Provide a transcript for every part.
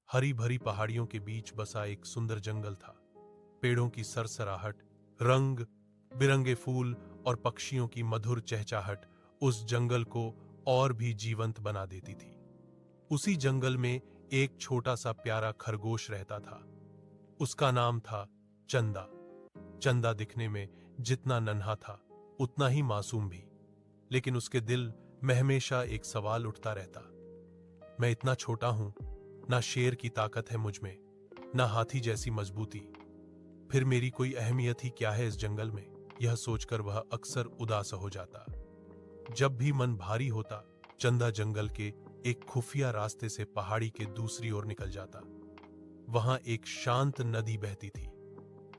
हरी भरी पहाड़ियों के बीच बसा एक सुंदर जंगल था। पेड़ों की सरसराहट, रंग बिरंगे फूल और पक्षियों की मधुर चहचहाट उस जंगल को और भी जीवंत बना देती थी। उसी जंगल में एक छोटा सा प्यारा खरगोश रहता था। उसका नाम था चंदा। चंदा दिखने में जितना नन्हा था उतना ही मासूम भी, लेकिन उसके दिल में हमेशा एक सवाल उठता रहता। मैं इतना छोटा हूं, ना शेर की ताकत है मुझ में, ना हाथी जैसी मजबूती, फिर मेरी कोई अहमियत ही क्या है इस जंगल में। यह सोचकर वह अक्सर उदास हो जाता। जब भी मन भारी होता, चंदा जंगल के एक खुफिया रास्ते से पहाड़ी के दूसरी ओर निकल जाता। वहां एक शांत नदी बहती थी।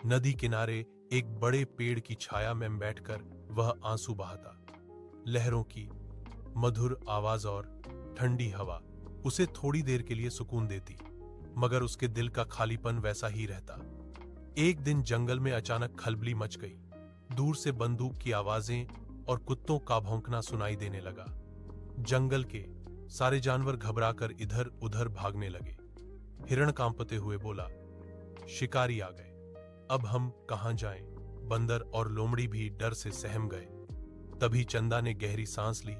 नदी किनारे एक बड़े पेड़ की छाया में बैठकर वह आंसू बहाता। लहरों की मधुर आवाज और ठंडी हवा उसे थोड़ी देर के लिए सुकून देती, मगर उसके दिल का खालीपन वैसा ही रहता। एक दिन जंगल में अचानक खलबली मच गई। दूर से बंदूक की आवाजें और कुत्तों का भौंकना सुनाई देने लगा। जंगल के सारे जानवर घबराकर इधर उधर भागने लगे। हिरण कांपते हुए बोला, शिकारी आ गए, अब हम कहां जाएं? बंदर और लोमड़ी भी डर से सहम गए। तभी चंदा ने गहरी सांस ली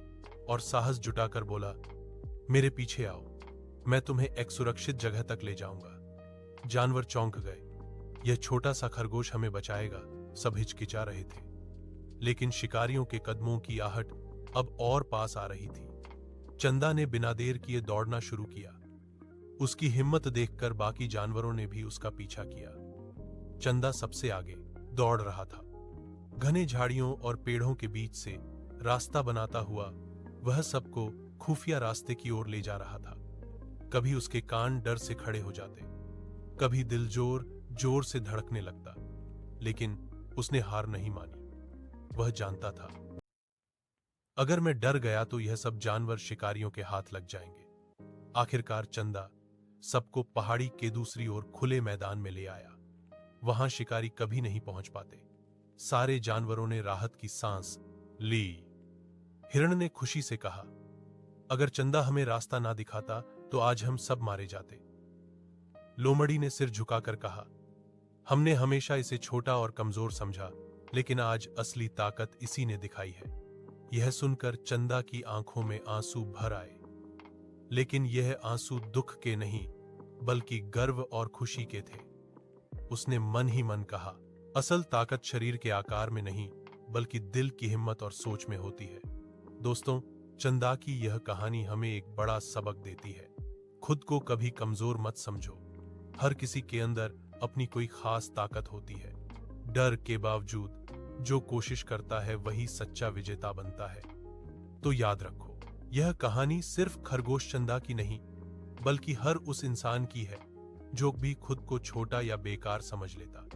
और साहस जुटाकर बोला, मेरे पीछे आओ, मैं तुम्हें एक सुरक्षित जगह तक ले जाऊंगा। जानवर चौंक गए। यह छोटा सा खरगोश हमें बचाएगा, सब हिचकिचा रहे थे। लेकिन शिकारियों के कदमों की आहट अब और पास आ रही थी। चंदा ने बिना देर किए दौड़ना शुरू किया। उसकी हिम्मत देखकर बाकी जानवरों ने भी उसका पीछा किया। चंदा सबसे आगे दौड़ रहा था। घने झाड़ियों और पेड़ों के बीच से रास्ता बनाता हुआ वह सबको खुफिया रास्ते की ओर ले जा रहा था। कभी उसके कान डर से खड़े हो जाते, कभी दिल जोर जोर से धड़कने लगता, लेकिन उसने हार नहीं मानी। वह जानता था, अगर मैं डर गया तो यह सब जानवर शिकारियों के हाथ लग जाएंगे। आखिरकार चंदा सबको पहाड़ी के दूसरी ओर खुले मैदान में ले आया। वहां शिकारी कभी नहीं पहुंच पाते। सारे जानवरों ने राहत की सांस ली। हिरण ने खुशी से कहा, अगर चंदा हमें रास्ता ना दिखाता तो आज हम सब मारे जाते। लोमड़ी ने सिर झुकाकर कहा, हमने हमेशा इसे छोटा और कमजोर समझा, लेकिन आज असली ताकत इसी ने दिखाई है। यह सुनकर चंदा की आंखों में आंसू भर आए, लेकिन यह आंसू दुख के नहीं बल्कि गर्व और खुशी के थे। उसने मन ही मन कहा, असल ताकत शरीर के आकार में नहीं बल्कि दिल की हिम्मत और सोच में होती है। दोस्तों, चंदा की यह कहानी हमें एक बड़ा सबक देती है। खुद को कभी कमजोर मत समझो। हर किसी के अंदर अपनी कोई खास ताकत होती है। डर के बावजूद जो कोशिश करता है वही सच्चा विजेता बनता है। तो याद रखो, यह कहानी सिर्फ खरगोश चंदा की नहीं बल्कि हर उस इंसान की है जो भी खुद को छोटा या बेकार समझ लेता।